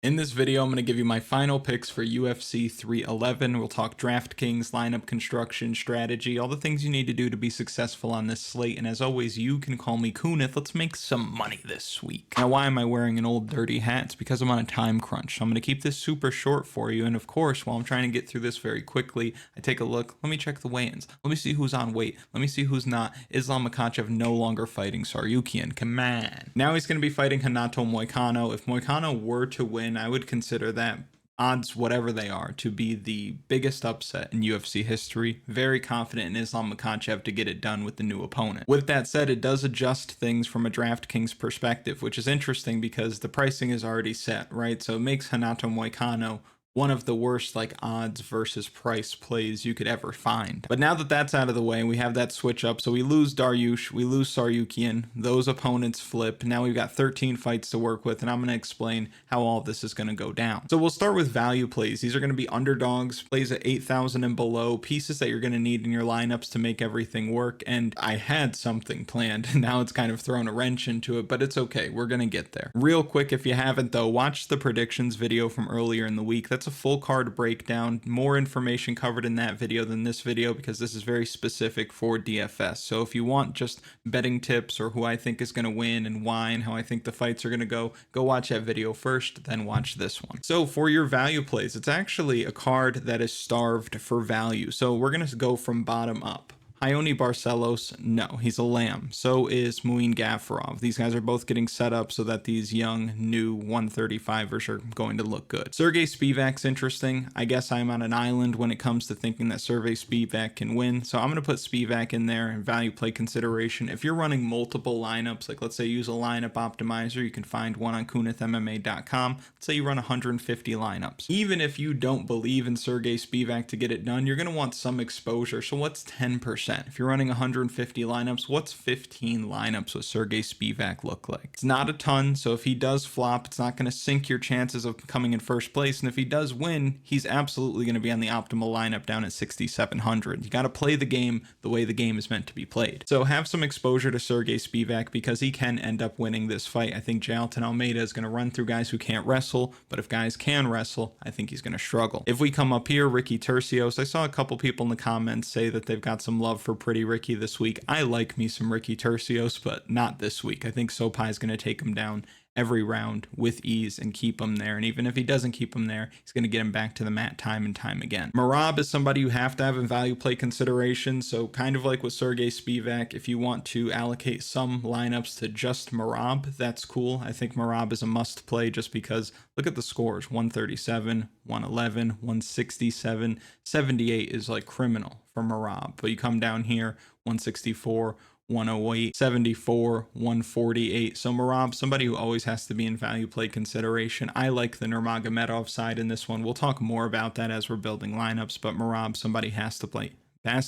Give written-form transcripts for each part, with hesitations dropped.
In this video, I'm going to give you my final picks for UFC 311. We'll talk DraftKings, lineup construction, strategy, all the things you need to do to be successful on this slate. And as always, you can call me Kunith. Let's make some money this week. Now, why am I wearing an old dirty hat? It's because I'm on a time crunch. So I'm going to keep this super short for you. And of course, while I'm trying to get through this very quickly, I take a look. Let me check the weigh-ins. Let me see who's on weight. Let me see who's not. Islam Makhachev no longer fighting Tsarukyan. Come on. Now he's going to be fighting Renato Moicano. If Moicano were to win, I would consider that, odds whatever they are, to be the biggest upset in UFC history. Very confident in Islam Makhachev to get it done with the new opponent. With that said, it does adjust things from a DraftKings perspective, which is interesting because the pricing is already set, right? So it makes Renato Moicano one of the worst odds versus price plays you could ever find. But now that that's out of the way, we have that switch up. So we lose Dariush, we lose Tsarukyan, those opponents flip. Now we've got 13 fights to work with, and I'm going to explain how all this is going to go down. So we'll start with value plays. These are going to be underdogs, plays at 8,000 and below, pieces that you're going to need in your lineups to make everything work. And I had something planned, and now it's kind of thrown a wrench into it, but it's okay. We're going to get there. Real quick, if you haven't though, watch the predictions video from earlier in the week. That's a full card breakdown, more information covered in that video than this video because this is very specific for DFS. So if you want just betting tips or who I think is going to win and why and how I think the fights are going to go watch that video first, then watch this one. So for your value plays, it's actually a card that is starved for value. So we're going to go from bottom up. Raoni Barcelos, no, he's a lamb. So is Muin Gafarov. These guys are both getting set up so that these young, new 135ers are going to look good. Serghei Spivac's interesting. I guess I'm on an island when it comes to thinking that Serghei Spivac can win. So I'm going to put Spivac in there in value play consideration. If you're running multiple lineups, like let's say use a lineup optimizer, you can find one on kunithmma.com. Let's say you run 150 lineups. Even if you don't believe in Serghei Spivac to get it done, you're going to want some exposure. So what's 10%? If you're running 150 lineups, what's 15 lineups with Serghei Spivac look like? It's not a ton, so if he does flop, it's not going to sink your chances of coming in first place, and if he does win, he's absolutely going to be on the optimal lineup down at 6,700. You got to play the game the way the game is meant to be played. So have some exposure to Serghei Spivac because he can end up winning this fight. I think Jailton Almeida is going to run through guys who can't wrestle, but if guys can wrestle, I think he's going to struggle. If we come up here, Ricky Tercios, I saw a couple people in the comments say that they've got some love for Pretty Ricky this week. I like me some Ricky Tercios, but not this week. I think Sopai is going to take him down every round with ease and keep him there. And even if he doesn't keep him there, he's going to get him back to the mat time and time again. Merbab is somebody you have to have in value play consideration. So kind of like with Serghei Spivac, if you want to allocate some lineups to just Merbab, that's cool. I think Merbab is a must play just because look at the scores: 137, 111, 167, 78 is criminal for Merbab. But you come down here, 164, 108, 74, 148. So Merbab, somebody who always has to be in value play consideration. I like the Nurmagomedov side in this one. We'll talk more about that as we're building lineups, but Merbab, somebody has to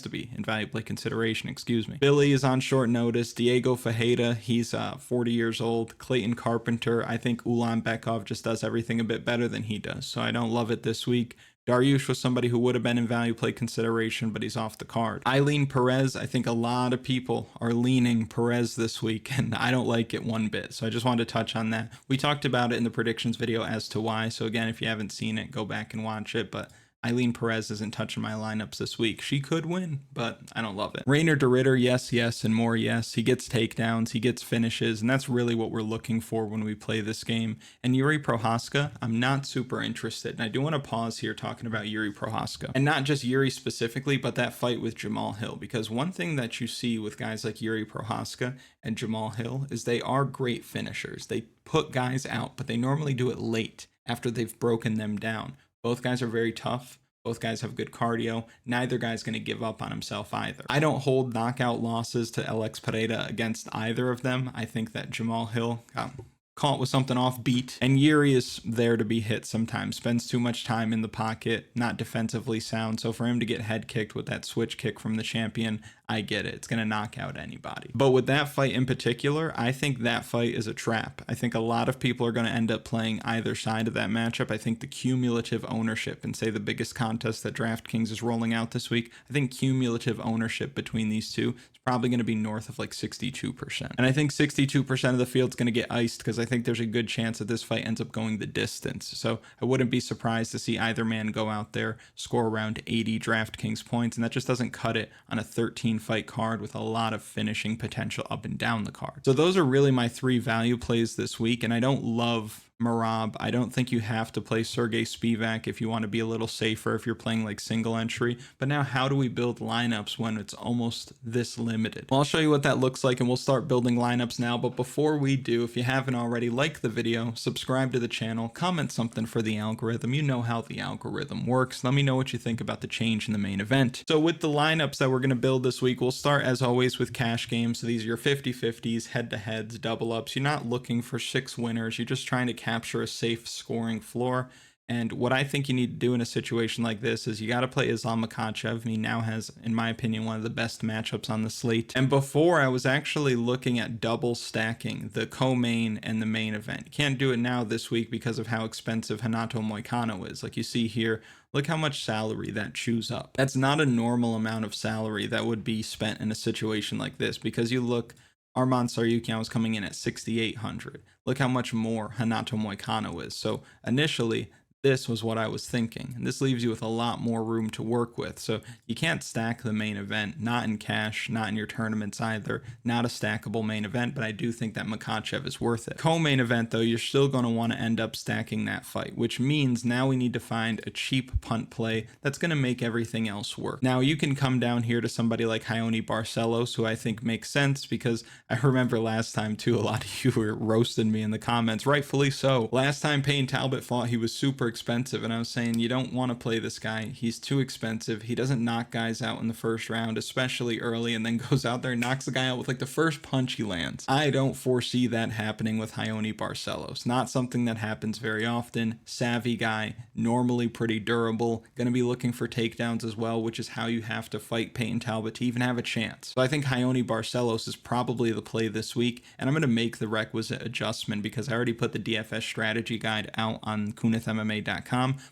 be in value play consideration, excuse me. Billy is on short notice. Diego Ferreira, he's 40 years old. Clayton Carpenter, I think Bekoev just does everything a bit better than he does, so I don't love it this week. Dariush was somebody who would have been in value play consideration, but he's off the card. Eileen Perez, I think a lot of people are leaning Perez this week, and I don't like it one bit. So I just wanted to touch on that. We talked about it in the predictions video as to why. So again, if you haven't seen it, go back and watch it. But Eileen Perez isn't touching my lineups this week. She could win, but I don't love it. Reinier de Ridder, yes, and more yes. He gets takedowns, he gets finishes, and that's really what we're looking for when we play this game. And Jiri Prochazka, I'm not super interested. And I do want to pause here talking about Jiri Prochazka. And not just Jiri specifically, but that fight with Jamahal Hill. Because one thing that you see with guys like Jiri Prochazka and Jamahal Hill is they are great finishers. They put guys out, but they normally do it late after they've broken them down. Both guys are very tough. Both guys have good cardio. Neither guy's going to give up on himself either. I don't hold knockout losses to Alex Pereira against either of them. I think that Jamahal Hill got caught with something offbeat, and Jiri is there to be hit sometimes, spends too much time in the pocket, not defensively sound. So for him to get head kicked with that switch kick from the champion, I get it. It's going to knock out anybody. But with that fight in particular, I think that fight is a trap. I think a lot of people are going to end up playing either side of that matchup. I think the cumulative ownership, and say the biggest contest that DraftKings is rolling out this week, I think cumulative ownership between these two is probably going to be north of 62%. And I think 62% of the field's going to get iced because I think there's a good chance that this fight ends up going the distance. So I wouldn't be surprised to see either man go out there, score around 80 DraftKings points, and that just doesn't cut it on a 13-fight card with a lot of finishing potential up and down the card. So those are really my 3 value plays this week, and I don't love Merbab. I don't think you have to play Serghei Spivac if you want to be a little safer if you're playing like single entry. But now how do we build lineups when it's almost this limited? Well, I'll show you what that looks like and we'll start building lineups now. But before we do, if you haven't already, like the video, subscribe to the channel, comment something for the algorithm. You know how the algorithm works. Let me know what you think about the change in the main event. So with the lineups that we're going to build this week, we'll start as always with cash games. So these are your 50-50s, head-to-heads, double-ups. You're not looking for 6 winners. You're just trying to capture a safe scoring floor. And what I think you need to do in a situation like this is you got to play Islam Makhachev. He now has, in my opinion, one of the best matchups on the slate. And before, I was actually looking at double stacking the co-main and the main event. You can't do it now this week because of how expensive Renato Moicano is. Like you see here, look how much salary that chews up. That's not a normal amount of salary that would be spent in a situation like this, because you look, Arman Tsarukyan was coming in at 6,800. Look how much more Renato Moicano is. So initially, this was what I was thinking. And this leaves you with a lot more room to work with. So you can't stack the main event, not in cash, not in your tournaments either, not a stackable main event, but I do think that Makhachev is worth it. Co-main event though, you're still going to want to end up stacking that fight, which means now we need to find a cheap punt play that's going to make everything else work. Now you can come down here to somebody like Raoni Barcelos, who I think makes sense, because I remember last time too, a lot of you were roasting me in the comments, rightfully so. Last time Payton Talbott fought, he was super expensive, and I was saying you don't want to play this guy. He's too expensive. He doesn't knock guys out in the first round, especially early, and then goes out there and knocks the guy out with like the first punch he lands. I don't foresee that happening with Raoni Barcelos. Not something that happens very often. Savvy guy, normally pretty durable, going to be looking for takedowns as well, which is how you have to fight Payton Talbott to even have a chance. So I think Raoni Barcelos is probably the play this week, and I'm going to make the requisite adjustment because I already put the DFS strategy guide out on KunithMMA.com,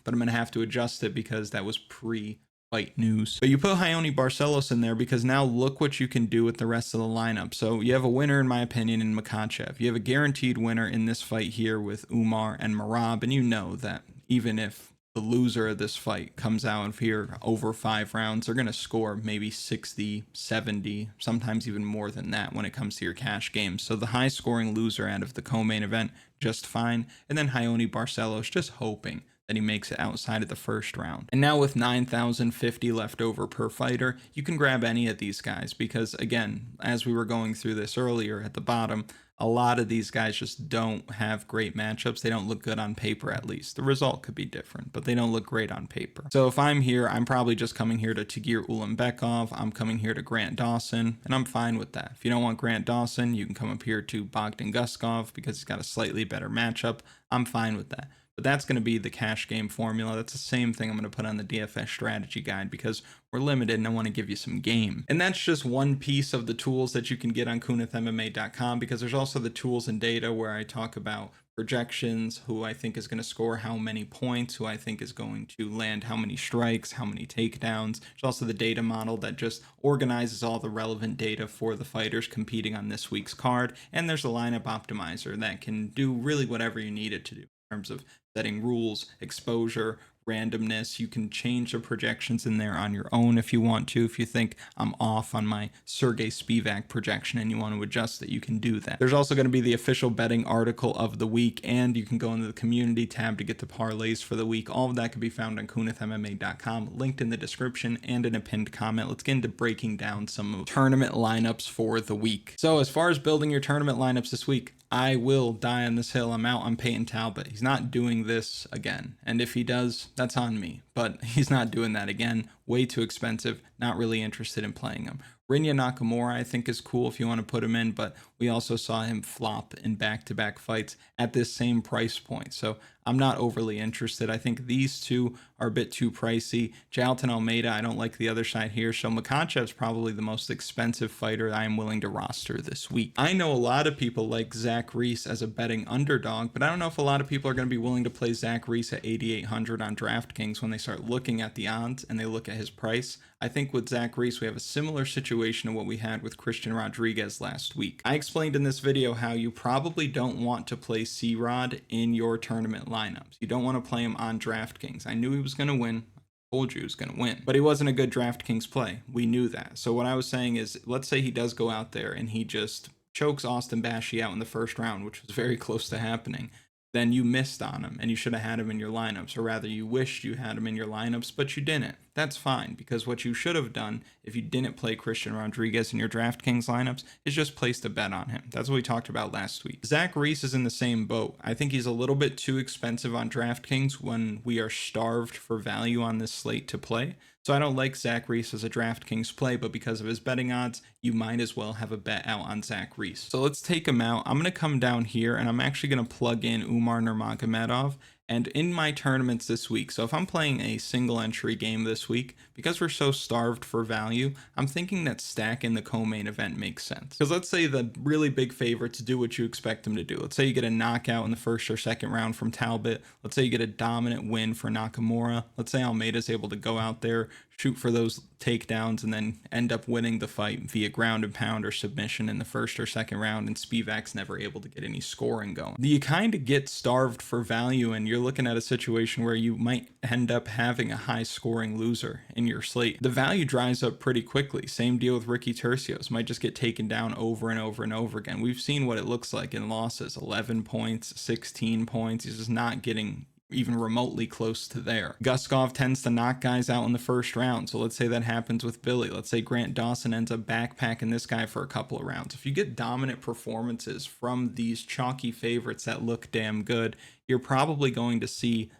but I'm going to have to adjust it because that was pre-fight news. But you put Raoni Barcelos in there because now look what you can do with the rest of the lineup. So you have a winner, in my opinion, in Makhachev. You have a guaranteed winner in this fight here with Umar and Merbab, and you know that even if the loser of this fight comes out of here over 5 rounds, they're going to score maybe 60, 70, sometimes even more than that when it comes to your cash games. So the high scoring loser out of the co-main event, just fine. And then Raoni Barcelos, just hoping that he makes it outside of the first round. And now with 9,050 left over per fighter, you can grab any of these guys because, again, as we were going through this earlier at the bottom, a lot of these guys just don't have great matchups. They don't look good on paper, at least. The result could be different, but they don't look great on paper. So if I'm here, I'm probably just coming here to Tagir Ulanbekov. I'm coming here to Grant Dawson, and I'm fine with that. If you don't want Grant Dawson, you can come up here to Bogdan Guskov because he's got a slightly better matchup. I'm fine with that. But that's going to be the cash game formula. That's the same thing I'm going to put on the DFS strategy guide because we're limited and I want to give you some game. And that's just one piece of the tools that you can get on KunithMMA.com, because there's also the tools and data where I talk about projections, who I think is going to score how many points, who I think is going to land how many strikes, how many takedowns. There's also the data model that just organizes all the relevant data for the fighters competing on this week's card. And there's a lineup optimizer that can do really whatever you need it to do in terms of setting rules, exposure, randomness. You can change the projections in there on your own if you want to. If you think I'm off on my Serghei Spivac projection and you want to adjust it, you can do that. There's also going to be the official betting article of the week, and you can go into the community tab to get the parlays for the week. All of that can be found on KunithMMA.com, linked in the description and in a pinned comment. Let's get into breaking down some tournament lineups for the week. So as far as building your tournament lineups this week, I will die on this hill. I'm out on Payton Talbott. He's not doing this again. And if he does, that's on me. But he's not doing that again. Way too expensive. Not really interested in playing him. Reinier Nakamura, I think, is cool if you want to put him in, but we also saw him flop in back-to-back fights at this same price point. So I'm not overly interested. I think these two are a bit too pricey. Jailton, Almeida, I don't like the other side here. So Makhachev's probably the most expensive fighter I am willing to roster this week. I know a lot of people like Reese as a betting underdog, but I don't know if a lot of people are going to be willing to play Reese at 8,800 on DraftKings when they start looking at the odds and they look at his price. I think with Reese, we have a similar situation to what we had with Christian Rodriguez last week. I expect explained in this video how you probably don't want to play C-Rod in your tournament lineups. You don't want to play him on DraftKings. I knew he was going to win. I told you he was going to win. But he wasn't a good DraftKings play. We knew that. So what I was saying is, let's say he does go out there and he just chokes Austin Bashi out in the first round, which was very close to happening. Then you missed on him and you should have had him in your lineups, or rather you wished you had him in your lineups, but you didn't. That's fine, because what you should have done if you didn't play Christian Rodriguez in your DraftKings lineups is just placed a bet on him. That's what we talked about last week. Zach Reese is in the same boat. I think he's a little bit too expensive on DraftKings when we are starved for value on this slate to play. So I don't like Zach Reese as a DraftKings play, but because of his betting odds, you might as well have a bet out on Zach Reese. So let's take him out. I'm going to come down here and I'm actually going to plug in Umar Nurmagomedov. And in my tournaments this week, so if I'm playing a single entry game this week, because we're so starved for value, I'm thinking that stacking the co-main event makes sense. Because let's say the really big favorites do what you expect them to do. Let's say you get a knockout in the first or second round from Talbott. Let's say you get a dominant win for Nakamura. Let's say Almeida's able to go out there, shoot for those takedowns, and then end up winning the fight via ground and pound or submission in the first or second round, and Spivac's never able to get any scoring going. You kind of get starved for value, and you're looking at a situation where you might end up having a high scoring loser in your slate. The value dries up pretty quickly. Same deal with Ricky Tercios. Might just get taken down over and over and over again. We've seen what it looks like in losses. 11 points, 16 points. He's just not getting even remotely close to there. Guskov tends to knock guys out in the first round. So let's say that happens with Billy. Let's say Grant Dawson ends up backpacking this guy for a couple of rounds. If you get dominant performances from these chalky favorites that look damn good, you're probably going to see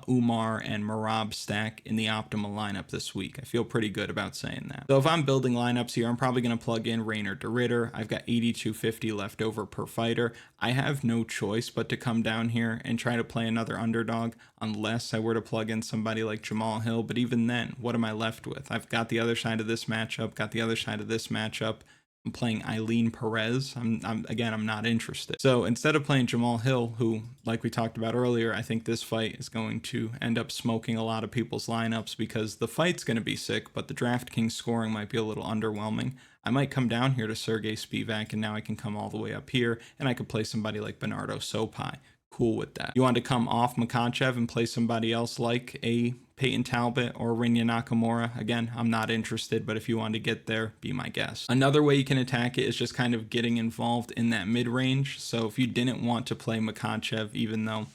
Umar and Merbab stack in the optimal lineup this week. I feel pretty good about saying that. So if I'm building lineups here, I'm probably going to plug in Reinier de Ridder. I've got 8250 left over per fighter. I have no choice but to come down here and try to play another underdog unless I were to plug in somebody like Jamahal. But even then, what am I left with? I've got the other side of this matchup, got the other side of this matchup. I'm playing Eileen Perez. I'm not interested. So instead of playing Jamahal, who, like we talked about earlier, I think this fight is going to end up smoking a lot of people's lineups because the fight's going to be sick, but the DraftKings scoring might be a little underwhelming. I might come down here to Serghei Spivac, and now I can come all the way up here, and I could play somebody like Bernardo Sopai. Cool with that. You want to come off Makhachev and play somebody else like a Payton Talbott or Reinier Nakamura? Again, I'm not interested, but if you want to get there, be my guest. Another way you can attack it is just kind of getting involved in that mid-range. So if you didn't want to play Makhachev, even though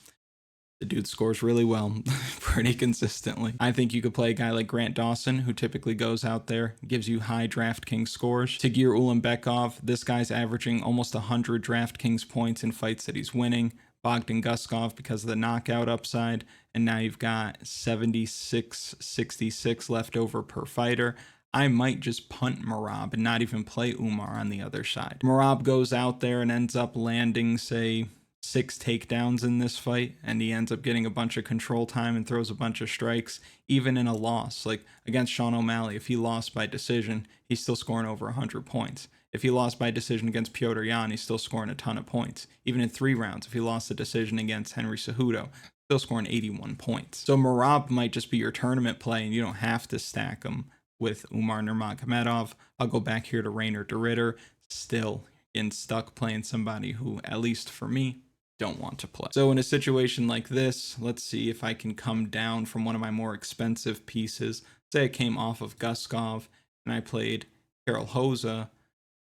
the dude scores really well, pretty consistently, I think you could play a guy like Grant Dawson, who typically goes out there, gives you high DraftKings scores. Tagir Ulanbekov, this guy's averaging almost 100 DraftKings points in fights that he's winning. Bogdan Guskov because of the knockout upside, and now you've got 76-66 left over per fighter. I might just punt Merbab and not even play Umar on the other side. Merbab goes out there and ends up landing, say, 6 takedowns in this fight, and he ends up getting a bunch of control time and throws a bunch of strikes, even in a loss. Like against Sean O'Malley, if he lost by decision, he's still scoring over 100 points. If he lost by decision against Petr Yan, he's still scoring a ton of points. Even in 3 rounds, if he lost the decision against Henry Cejudo, still scoring 81 points. So Merbab might just be your tournament play, and you don't have to stack him with Umar Nurmagomedov. I'll go back here to Reinier de Ridder, still getting stuck playing somebody who, at least for me, don't want to play. So in a situation like this, let's see if I can come down from one of my more expensive pieces. Say I came off of Guskov and I played Karol Hoza.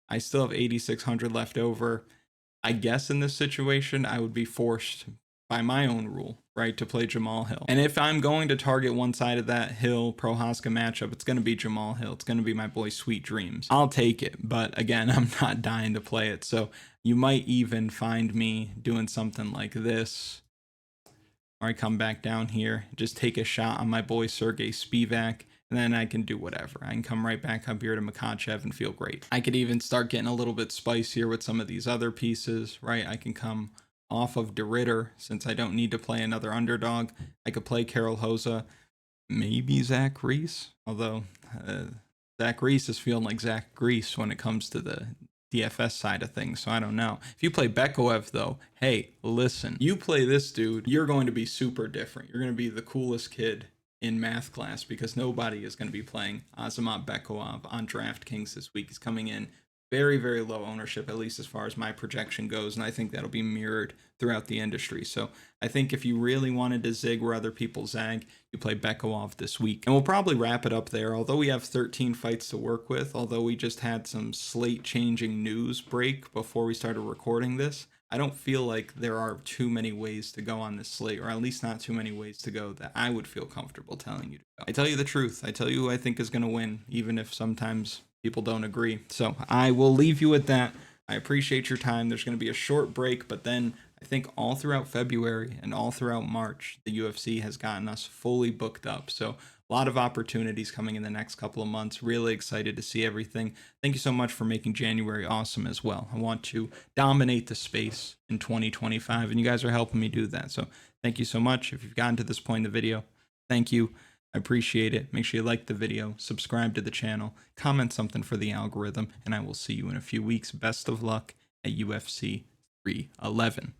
I still have 8,600 left over. I guess in this situation, I would be forced by my own rule, right, to play Jamahal. And if I'm going to target one side of that Hill Prochazka matchup, it's going to be Jamahal. It's going to be my boy Sweet Dreams. I'll take it, but again, I'm not dying to play it. So you might even find me doing something like this, or I come back down here, just take a shot on my boy Serghei Spivac, and then I can do whatever. I can come right back up here to Makhachev and feel great. I could even start getting a little bit spicier with some of these other pieces, right? I can come off of de Ridder since I don't need to play another underdog. I could play Karol Hoza, maybe Zach Reese, although Zach Reese is feeling like Zach Reese when it comes to the DFS side of things, so I don't know. If you play Bekoev, though, hey, listen, you play this dude, you're going to be super different. You're going to be the coolest kid in math class because nobody is going to be playing Azamat Bekoev on DraftKings this week. He's coming in very, very low ownership, at least as far as my projection goes. And I think that'll be mirrored throughout the industry. So I think if you really wanted to zig where other people zag, you play Bekoev this week. And we'll probably wrap it up there. Although we have 13 fights to work with, although we just had some slate changing news break before we started recording this, I don't feel like there are too many ways to go on this slate, or at least not too many ways to go that I would feel comfortable telling you to go. I tell you the truth. I tell you who I think is going to win, even if sometimes people don't agree. So I will leave you with that. I appreciate your time. There's going to be a short break, but then I think all throughout February and all throughout March, the UFC has gotten us fully booked up. So a lot of opportunities coming in the next couple of months. Really excited to see everything. Thank you so much for making January awesome as well. I want to dominate the space in 2025, and you guys are helping me do that. So thank you so much. If you've gotten to this point in the video, thank you. I appreciate it. Make sure you like the video, subscribe to the channel, comment something for the algorithm, and I will see you in a few weeks. Best of luck at UFC 311.